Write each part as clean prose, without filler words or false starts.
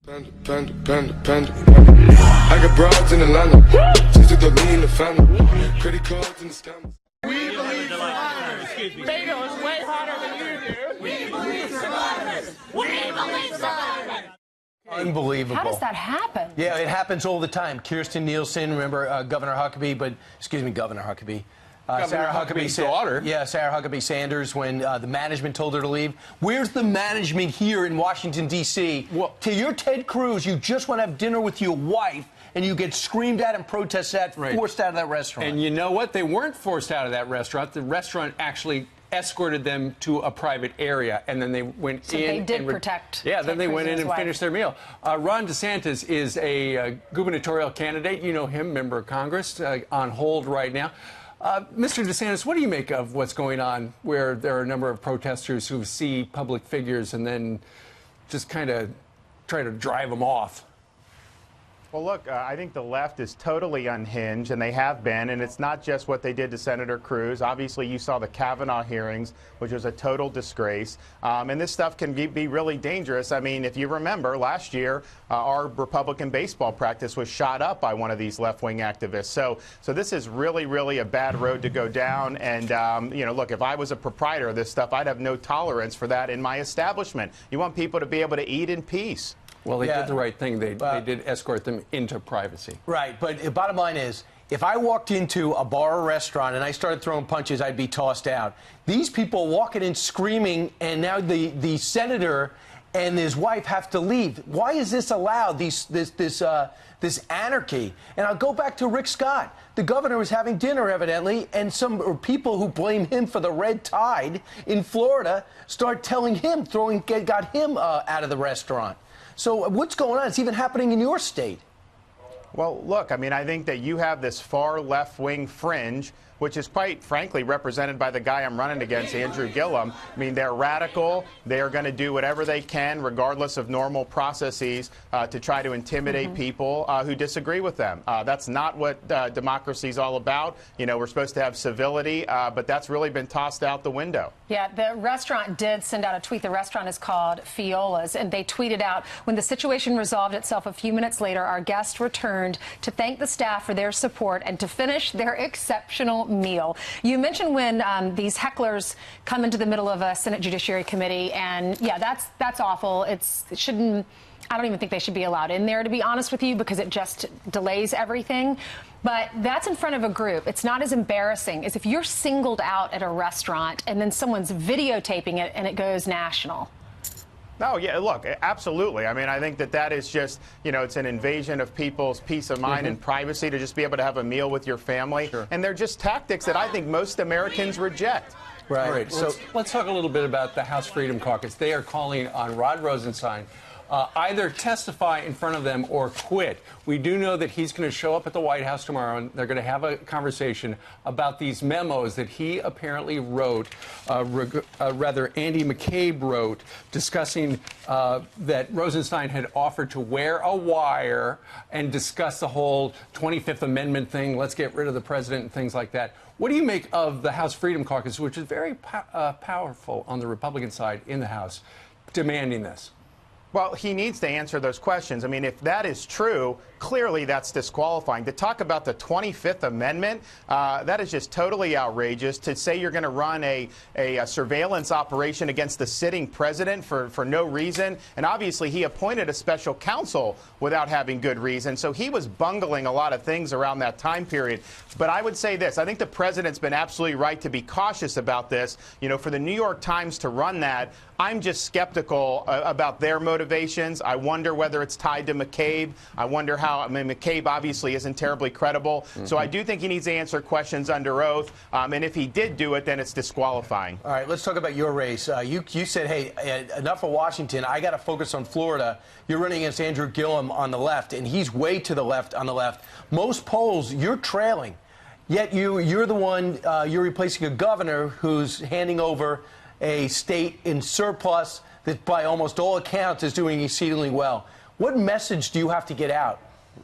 I got broads in Atlanta. Just took the lean in the family. Credit cards and the scammers. We believe survivors. Beto is way hotter than you do. We believe survivors. We believe survivors. Unbelievable. How does that happen? Yeah, it happens all the time. Kirsten Nielsen, remember Governor Huckabee, Governor Huckabee. Sarah Huckabee's daughter. Yeah, Sarah Huckabee Sanders, when the management told her to leave. Where's the management here in Washington, D.C.? Well, You're Ted Cruz. You just want to have dinner with your wife, and you get screamed at and protested at, forced out of that restaurant. And you know what? They weren't forced out of that restaurant. The restaurant actually escorted them to a private area, and then they went so in. They did protect. Yeah, then they went in and wife. finished their meal. Ron DeSantis is a gubernatorial candidate. You know him, member of Congress, on hold right now. Mr. DeSantis, what do you make of what's going on where there are a number of protesters who see public figures and then just kind of try to drive them off? Well, look, I think the left is totally unhinged, and they have been, and it's not just what they did to Senator Cruz. Obviously, you saw the Kavanaugh hearings, which was a total disgrace, and this stuff can be really dangerous. I mean, if you remember, last year, our Republican baseball practice was shot up by one of these left-wing activists. So this is really, really a bad road to go down, and, you know, look, if I was a proprietor of this stuff, I'd have no tolerance for that in my establishment. You want people to be able to eat in peace. Well, they did the right thing. They did escort them into privacy. Right, but the bottom line is, if I walked into a bar or restaurant and I started throwing punches, I'd be tossed out. These people walking in screaming, and now the senator and his wife have to leave. Why is this allowed, this anarchy? And I'll go back to Rick Scott. The governor was having dinner, evidently, and some people who blame him for the red tide in Florida start telling him, got him out of the restaurant. So what's going on? It's even happening in your state. Well, look, I mean, I think that you have this far left-wing fringe, which is quite frankly represented by the guy I'm running against, Andrew Gillum. I mean, they're radical. They are going to do whatever they can, regardless of normal processes, to try to intimidate people who disagree with them. That's not what democracy is all about. You know, we're supposed to have civility, but that's really been tossed out the window. Yeah, the restaurant did send out a tweet. The restaurant is called Fiola's, and they tweeted out, when the situation resolved itself a few minutes later, our guests returned to thank the staff for their support and to finish their exceptional meal. You mentioned when these hecklers come into the middle of a Senate Judiciary Committee, and yeah, that's awful. It shouldn't. I don't even think they should be allowed in there, to be honest with you, because it just delays everything. But that's in front of a group. It's not as embarrassing as if you're singled out at a restaurant and then someone's videotaping it and it goes national. No, yeah, look, absolutely. I mean, I think that is just, you know, it's an invasion of people's peace of mind and privacy to just be able to have a meal with your family. Sure. And they're just tactics that I think most Americans reject. Right. All right. So let's talk a little bit about the House Freedom Caucus. They are calling on Rod Rosenstein either testify in front of them or quit. We do know that he's going to show up at the White House tomorrow, and they're going to have a conversation about these memos that he apparently wrote, rather Andy McCabe wrote, discussing that Rosenstein had offered to wear a wire and discuss the whole 25th Amendment thing, let's get rid of the president and things like that. What do you make of the House Freedom Caucus, which is very powerful on the Republican side in the House, demanding this? Well, he needs to answer those questions. I mean, if that is true, clearly that's disqualifying. To talk about the 25th Amendment, that is just totally outrageous. To say you're going to run a surveillance operation against the sitting president for no reason, and obviously he appointed a special counsel without having good reason, so he was bungling a lot of things around that time period. But I would say this, I think the president's been absolutely right to be cautious about this. You know, for the New York Times to run that, I'm just skeptical about their motivations. I wonder whether it's tied to McCabe. I wonder how, I mean, McCabe obviously isn't terribly credible. So I do think he needs to answer questions under oath. And if he did do it, then it's disqualifying. All right, let's talk about your race. You said, hey, enough of Washington. I got to focus on Florida. You're running against Andrew Gillum on the left, and he's way to the left on the left. Most polls, you're trailing. Yet you're the one, you're replacing a governor who's handing over a state in surplus that by almost all accounts is doing exceedingly well. What message do you have to get out,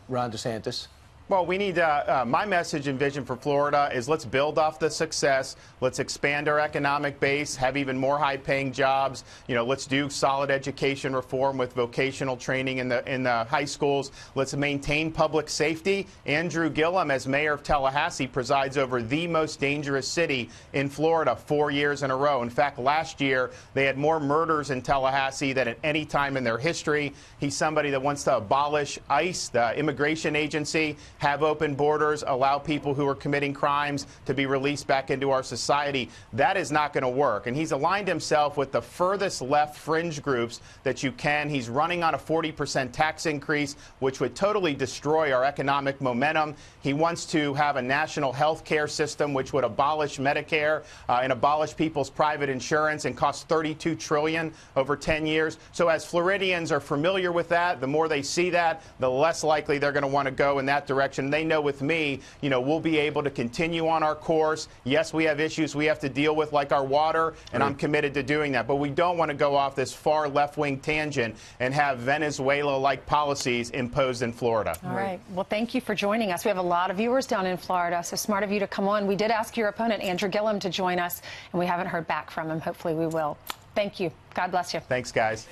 Ron DeSantis? Well, we need my message and vision for Florida is let's build off the success. Let's expand our economic base, have even more high-paying jobs. You know, let's do solid education reform with vocational training in the high schools. Let's maintain public safety. Andrew Gillum, as mayor of Tallahassee, presides over the most dangerous city in Florida 4 years in a row. In fact, last year they had more murders in Tallahassee than at any time in their history. He's somebody that wants to abolish ICE, the immigration agency, have open borders, allow people who are committing crimes to be released back into our society. That is not going to work. And he's aligned himself with the furthest left fringe groups that you can. He's running on a 40% tax increase, which would totally destroy our economic momentum. He wants to have a national health care system, which would abolish Medicare and abolish people's private insurance and cost $32 trillion over 10 years. So as Floridians are familiar with that, the more they see that, the less likely they're going to want to go in that direction. They know with me, you know, we'll be able to continue on our course. Yes, we have issues we have to deal with, like our water, and I'm committed to doing that. But we don't want to go off this far left-wing tangent and have Venezuela-like policies imposed in Florida. All right. Well, thank you for joining us. We have a lot of viewers down in Florida, so smart of you to come on. We did ask your opponent, Andrew Gillum, to join us, and we haven't heard back from him. Hopefully we will. Thank you. God bless you. Thanks, guys.